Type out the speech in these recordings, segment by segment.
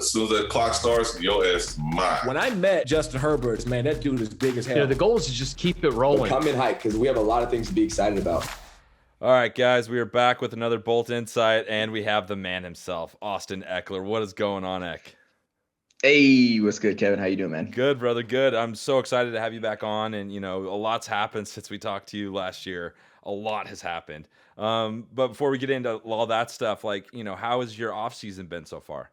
As soon as that clock starts, your ass is mine. When I met Justin Herbert, man, that dude is big as hell. You know, the goal is to just keep it rolling. But come in hype because we have a lot of things to be excited about. All right, guys, we are back with another Bolt Insight, and we have the man himself, Austin Ekeler. What is going on, Ek? Hey, what's good, Kevin? How you doing, man? Good, brother, good. I'm so excited to have you back on, and, you know, a lot's happened since we talked to you last year. A lot has happened. But before we get into all that stuff, like, you know, how has your offseason been so far?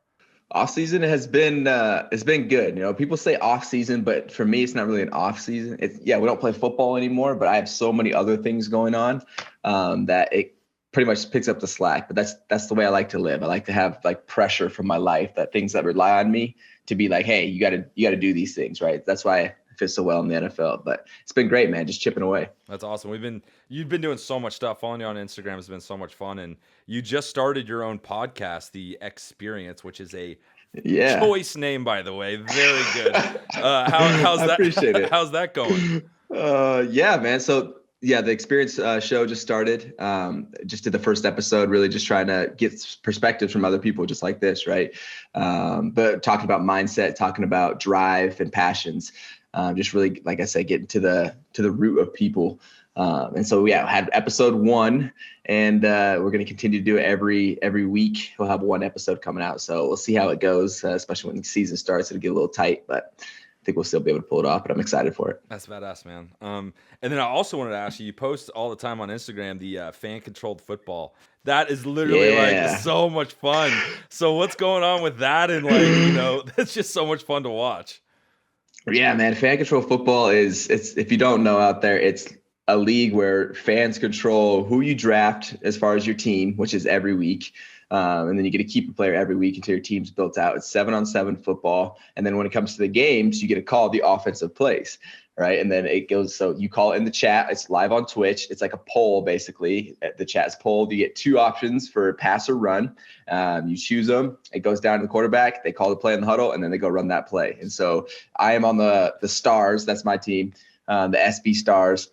Offseason has been it's been good. You know, people say offseason, but for me, it's not really an offseason. It's we don't play football anymore, but I have so many other things going on that it pretty much picks up the slack. But that's the way I like to live. I like to have like pressure from my life, that things that rely on me to be like, hey, you gotta do these things, right? That's why I fit so well in the NFL. But it's been great, man. Just chipping away. That's awesome. You've been doing so much stuff. Following you on Instagram has been so much fun. And you just started your own podcast, The Experience, which is a choice name, by the way. Very good. How's that? I appreciate it. How's that going? Man. So the Experience show just started. Just did the first episode, really just trying to get perspectives from other people just like this, right? But talking about mindset, talking about drive and passions. Just really, like I said, getting to the root of people. And so had episode 1, and we're going to continue to do it every week. We'll have one episode coming out, so we'll see how it goes, especially when the season starts. It'll get a little tight, but I think we'll still be able to pull it off, but I'm excited for it. That's badass, man. And then I also wanted to ask you post all the time on Instagram, the fan-controlled football. That is literally like so much fun. So what's going on with that? And like, you know, that's just so much fun to watch. Yeah, man. Fan control football it's if you don't know out there, it's a league where fans control who you draft as far as your team, which is every week. And then you get to keep a player every week until your team's built out. It's 7-on-7 football. And then when it comes to the games, you get to call the offensive plays, right? And then it goes, so you call it in the chat. It's live on Twitch. It's like a poll, basically. The chat's polled. You get 2 options for pass or run. You choose them. It goes down to the quarterback. They call the play in the huddle, and then they go run that play. And so I am on the Stars. That's my team, the SB Stars.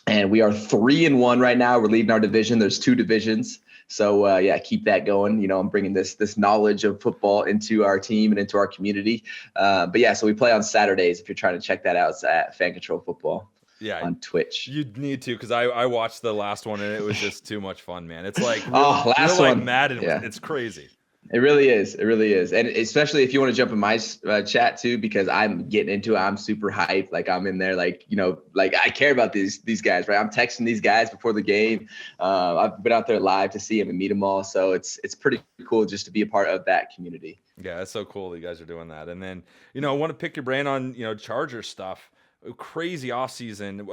And we are 3-1 right now. We're leading our division. There's 2 divisions. So keep that going. You know, I'm bringing this knowledge of football into our team and into our community. So we play on Saturdays. If you're trying to check that out, it's at Fan Control Football. Yeah, on Twitch. You need to, because I watched the last one and it was just too much fun, man. It's like like Madden. Yeah. It's crazy. It really is. It really is. And especially if you want to jump in my chat too, because I'm getting into it. I'm super hyped. Like I'm in there, like, you know, like I care about these guys, right? I'm texting these guys before the game. I've been out there live to see them and meet them all. So it's pretty cool just to be a part of that community. Yeah, that's so cool that you guys are doing that. And then, you know, I want to pick your brain on, you know, Charger stuff. Crazy offseason.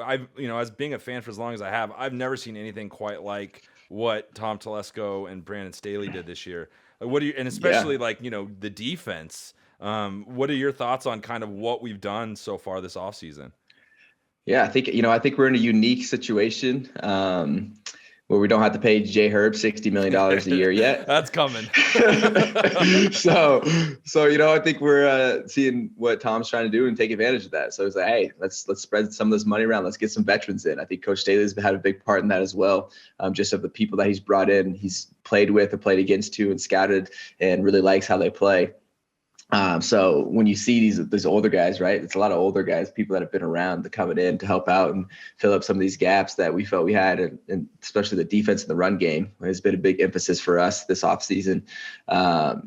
As being a fan for as long as I have, I've never seen anything quite like what Tom Telesco and Brandon Staley did this year. What do you, and especially like, you know, the defense, what are your thoughts on kind of what we've done so far this offseason? Yeah, I think we're in a unique situation where we don't have to pay Jay Herb $60 million a year yet. That's coming. so, I think we're seeing what Tom's trying to do and take advantage of that. So it's like, hey, let's spread some of this money around. Let's get some veterans in. I think Coach Staley's had a big part in that as well. Just of the people that he's brought in, he's played with or played against too and scouted and really likes how they play. So when you see these older guys, right, it's a lot of older guys, people that have been around to coming in to help out and fill up some of these gaps that we felt we had, and especially the defense and the run game has been a big emphasis for us this offseason.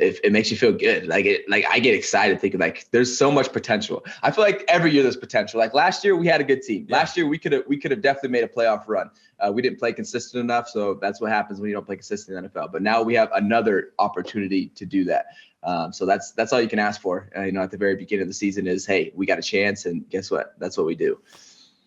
It makes you feel good. Like I get excited thinking like there's so much potential. I feel like every year there's potential. Like last year we had a good team. Yeah. Last year we could have definitely made a playoff run. We didn't play consistent enough, so that's what happens when you don't play consistent in the NFL. But now we have another opportunity to do that. So that's all you can ask for. At the very beginning of the season is, hey, we got a chance, and guess what? That's what we do.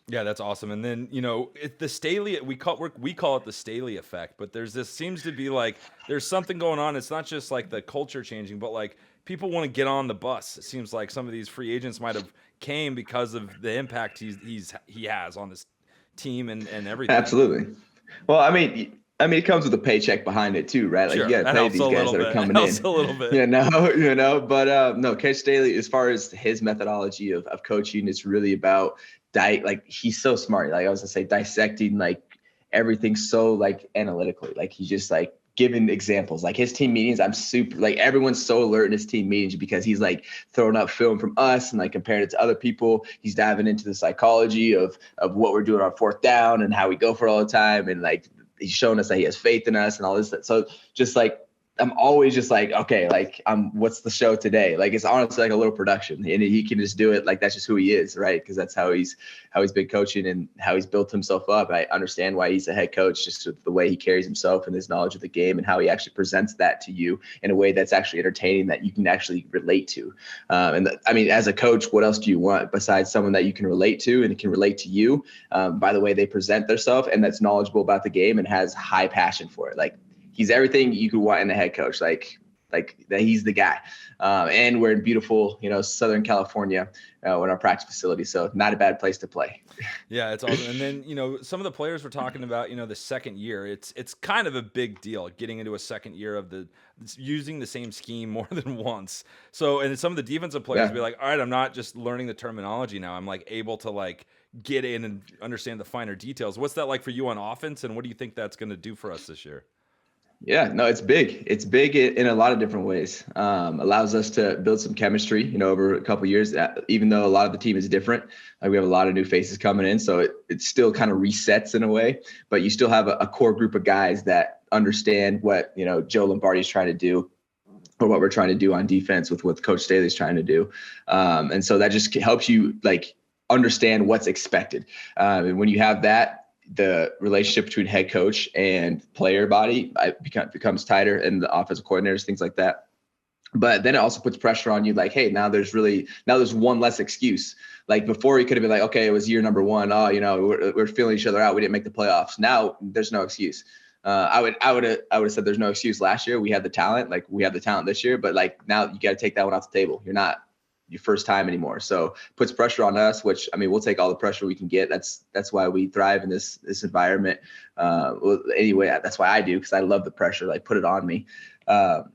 Yeah, that's awesome. And then the Staley, we call it the Staley effect. But seems to be like there's something going on. It's not just like the culture changing, but like people want to get on the bus. It seems like some of these free agents might have came because of the impact he has on this team and everything. Absolutely. Well, I mean, it comes with a paycheck behind it too, right? Like sure, you got to pay these guys that are coming in. A little bit. But no, Coach Staley, as far as his methodology of coaching, it's really about he's so smart. Like I was gonna say, dissecting like everything so like analytically. Like he just like giving examples. Like his team meetings, I'm super like everyone's so alert in his team meetings because he's like throwing up film from us and like comparing it to other people. He's diving into the psychology of what we're doing on fourth down and how we go for it all the time. And like he's showing us that he has faith in us and all this. So just like I'm always just like, okay, like what's the show today? Like it's honestly like a little production, and he can just do it. Like that's just who he is, right? Because that's how he's been coaching and how he's built himself up. I understand why he's a head coach, just with the way he carries himself and his knowledge of the game and how he actually presents that to you in a way that's actually entertaining that you can actually relate to. I mean, as a coach, what else do you want besides someone that you can relate to and can relate to you by the way they present themselves and that's knowledgeable about the game and has high passion for it? Like, he's everything you could want in a head coach. Like that he's the guy. And we're in beautiful, Southern California in our practice facility. So not a bad place to play. Yeah, it's awesome. And then, some of the players we're talking about, the second year, it's kind of a big deal getting into a second year of using the same scheme more than once. So, and some of the defensive players will be like, all right, I'm not just learning the terminology now. I'm like able to like get in and understand the finer details. What's that like for you on offense? And what do you think that's going to do for us this year? Yeah, no, it's big. It's big in a lot of different ways. Allows us to build some chemistry, over a couple of years, even though a lot of the team is different. We have a lot of new faces coming in. So it still kind of resets in a way, but you still have a core group of guys that understand what, Joe Lombardi's trying to do or what we're trying to do on defense with what Coach Staley's trying to do. And so that just helps you like understand what's expected. And when you have that, the relationship between head coach and player body becomes tighter, and the offensive coordinators, things like that. But then it also puts pressure on you. Like, hey, now there's one less excuse. Like before, you could have been like, okay, it was year number one. Oh, we're feeling each other out. We didn't make the playoffs. Now there's no excuse. I would have said there's no excuse last year. We had the talent. Like we have the talent this year, but like now you got to take that one off the table. You're not your first time anymore. So puts pressure on us, which we'll take all the pressure we can get. That's why we thrive in this environment. Anyway, that's why I do, because I love the pressure, like put it on me. But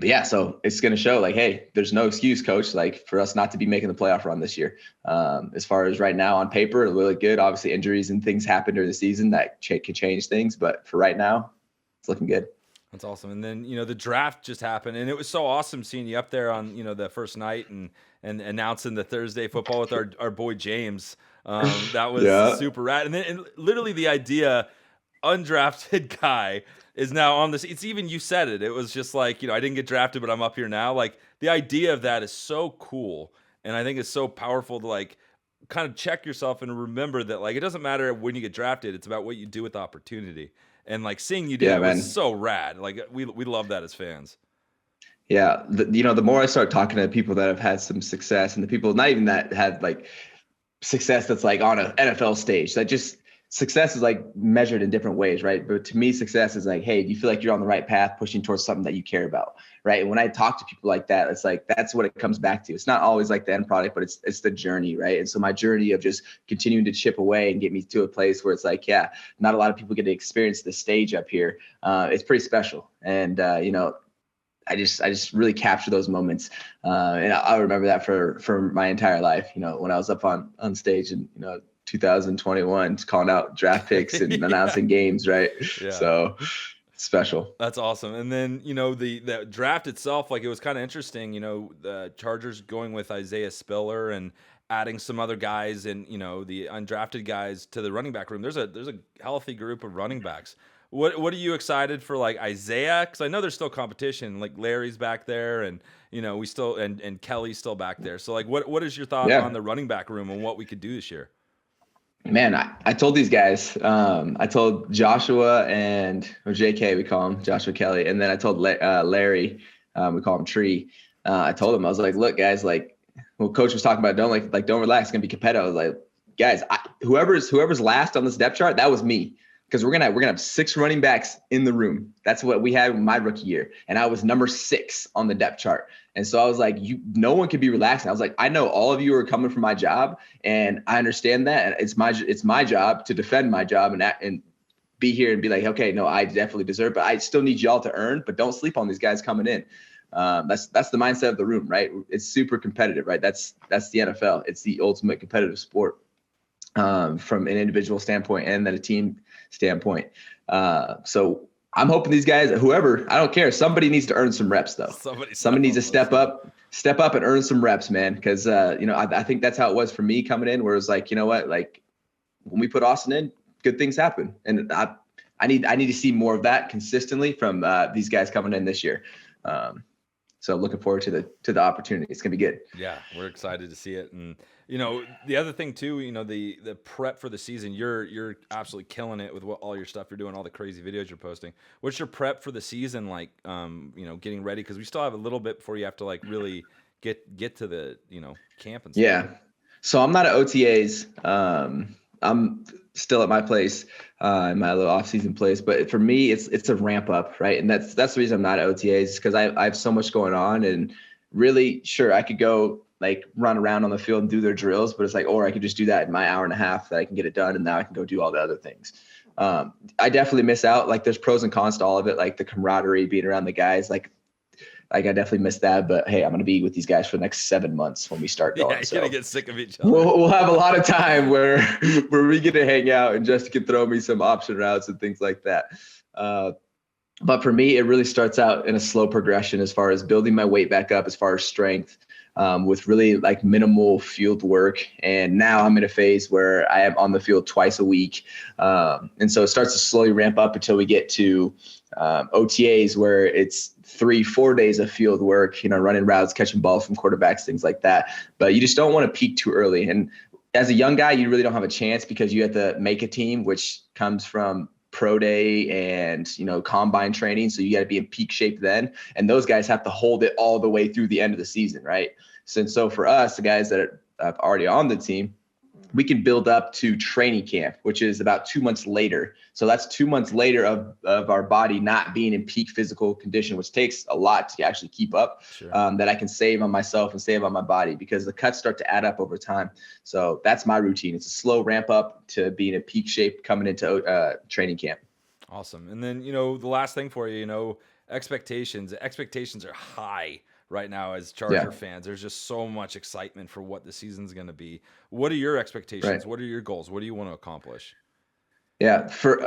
yeah, so it's going to show like, hey, there's no excuse, coach, like for us not to be making the playoff run this year. As far as right now on paper, really good. Obviously injuries and things happen during the season that can change things. But for right now, it's looking good. That's awesome. And then, the draft just happened, and it was so awesome seeing you up there on, the first night and announcing the Thursday football with our boy James. That was super rad. And then literally the idea, undrafted guy is now on this. It's even, you said it. It was just like, I didn't get drafted, but I'm up here now. Like the idea of that is so cool. And I think it's so powerful to like kind of check yourself and remember that like, it doesn't matter when you get drafted. It's about what you do with the opportunity. And like seeing you do that was so rad. Like we love that as fans. Yeah. The more I start talking to people that have had some success, and the people not even that had like success that's like on an NFL stage, that just success is like measured in different ways, right? But to me, success is like, hey, do you feel like you're on the right path, pushing towards something that you care about, right? And when I talk to people like that, it's like, that's what it comes back to. It's not always like the end product, but it's the journey, right? And so my journey of just continuing to chip away and get me to a place where it's like, yeah, not a lot of people get to experience the stage up here. It's pretty special. And, I just really capture those moments. And I'll remember that for my entire life, when I was up on stage and, 2021, calling out draft picks and announcing games, right? Yeah. So special. That's awesome. And then, the draft itself, like it was kind of interesting, the Chargers going with Isaiah Spiller and adding some other guys and, the undrafted guys to the running back room. There's a healthy group of running backs. What are you excited for, like Isaiah? Because I know there's still competition. Like Larry's back there, and we still and Kelly's still back there. So like, what is your thought on the running back room and what we could do this year? Man, I told these guys. I told Joshua or JK, we call him Joshua Kelly, and then I told Larry, we call him Tree. I told him, I was like, look, guys, like, well, Coach was talking about, don't relax, it's gonna be competitive. I was like, guys, whoever's last on this depth chart, that was me. Because we're gonna have 6 running backs in the room. That's what we had in my rookie year, and I was number 6 on the depth chart. And so I was like, no one can be relaxing. I was like, I know all of you are coming for my job, and I understand that. And it's my job to defend my job and be here and be like, okay, no, I definitely deserve it, but I still need y'all to earn. But don't sleep on these guys coming in. That's the mindset of the room, right? It's super competitive, right? That's the NFL. It's the ultimate competitive sport. From an individual standpoint and then a team standpoint. So I'm hoping these guys, whoever, I don't care. Somebody needs to earn some reps though. Somebody needs to step up and earn some reps, man. Cause I think that's how it was for me coming in, where it was like, you know what, like when we put Austin in, good things happen. And I need to see more of that consistently from these guys coming in this year. So looking forward to the opportunity. It's gonna be good. Yeah, we're excited to see it. And the other thing too, the prep for the season, you're absolutely killing it with all your stuff you're doing, all the crazy videos you're posting. What's your prep for the season like? Getting ready, because we still have a little bit before you have to like really get to the camp and stuff. Yeah. So I'm not at OTAs. I'm still at my place, in my little off-season place. But for me, it's a ramp up, right? And that's the reason I'm not at OTAs, because I have so much going on. And really, sure, I could go like run around on the field and do their drills, but it's like, or I could just do that in my hour and a half that I can get it done, and now I can go do all the other things. I definitely miss out. Like there's pros and cons to all of it, like the camaraderie, being around the guys, like I definitely miss that, but hey, I'm going to be with these guys for the next 7 months when we start going. Yeah, you're going to get sick of each other. We'll have a lot of time where we get to hang out, and Justin can throw me some option routes and things like that. But for me, it really starts out in a slow progression as far as building my weight back up, as far as strength, with really like minimal field work. And now I'm in a phase where I am on the field twice a week. And so it starts to slowly ramp up until we get to OTAs, where it's 3-4 days of field work, running routes, catching balls from quarterbacks, things like that. But you just don't want to peak too early. And as a young guy, you really don't have a chance, because you have to make a team, which comes from pro day and combine training. So you got to be in peak shape then, and those guys have to hold it all the way through the end of the season, right? So for us, the guys that are already on the team, we can build up to training camp, which is about 2 months later. So that's 2 months later of our body not being in peak physical condition, which takes a lot to actually keep up. Sure. That I can save on myself and save on my body, because the cuts start to add up over time. So that's my routine. It's a slow ramp up to being in peak shape coming into training camp. Awesome. And then, the last thing for you, expectations are high right now as Charger fans. There's just so much excitement for what the season's going to be. What are your expectations? Right. What are your goals? What do you want to accomplish? Yeah, for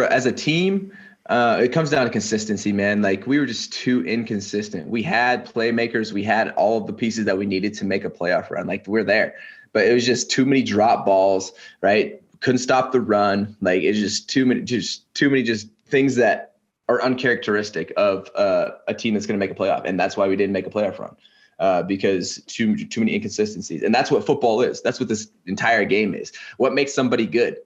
as a team, it comes down to consistency, man. Like we were just too inconsistent. We had playmakers, we had all of the pieces that we needed to make a playoff run. Like we're there, but it was just too many drop balls, right? Couldn't stop the run. Like it's just too many things that are uncharacteristic of a team that's going to make a playoff. And that's why we didn't make a playoff run, because too many inconsistencies. And that's what football is. That's what this entire game is. What makes somebody good?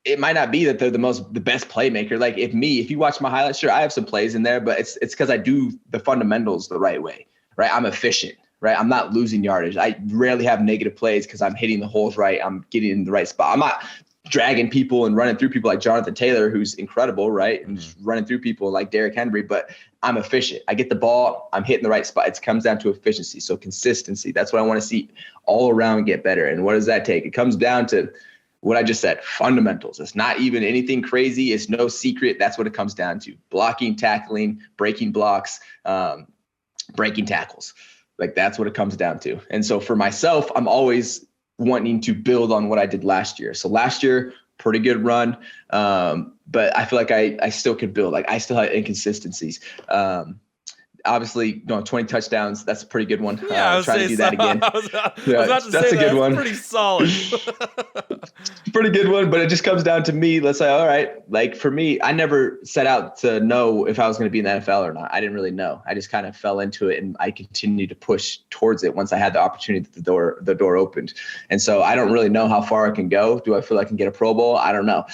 It might not be that they're the best playmaker. Like if you watch my highlights, sure, I have some plays in there, but it's because I do the fundamentals the right way, right? I'm efficient, right? I'm not losing yardage. I rarely have negative plays because I'm hitting the holes right. I'm getting in the right spot. I'm not dragging people and running through people like Jonathan Taylor, who's incredible, right? And just running through people like Derrick Henry, but I'm efficient. I get the ball, I'm hitting the right spot. It comes down to efficiency. So consistency, that's what I want to see all around get better. And what does that take? It comes down to what I just said, fundamentals. It's not even anything crazy. It's no secret. That's what it comes down to. Blocking, tackling, breaking blocks, breaking tackles. Like that's what it comes down to. And so for myself, I'm always wanting to build on what I did last year. So last year, pretty good run. But I feel like I still could build. Like I still have inconsistencies. Obviously, 20 touchdowns. That's a pretty good one. Yeah, I was trying to do that again. I was about to that's say a good one. Pretty solid. Pretty good one, but it just comes down to me. Let's say, all right, like for me, I never set out to know if I was going to be in the NFL or not. I didn't really know. I just kind of fell into it, and I continued to push towards it once I had the opportunity that the door opened. And so I don't really know how far I can go. Do I feel I can get a Pro Bowl? I don't know.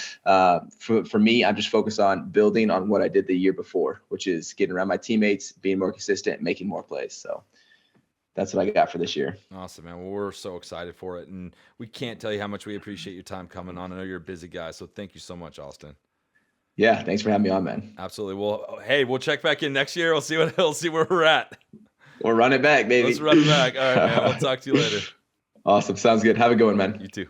For me, I'm just focused on building on what I did the year before, which is getting around my teammates, being more consistent, making more plays. So that's what I got for this year. Awesome, man. Well, we're so excited for it, and we can't tell you how much we appreciate your time coming on. I know you're a busy guy, so thank you so much, Austin. Yeah, thanks for having me on, man. Absolutely. Well, hey, we'll check back in next year. We'll see where we're at. We'll run it back, baby. Let's run it back. All right, man. We'll talk to you later. Awesome. Sounds good. Have a good one, man. You too.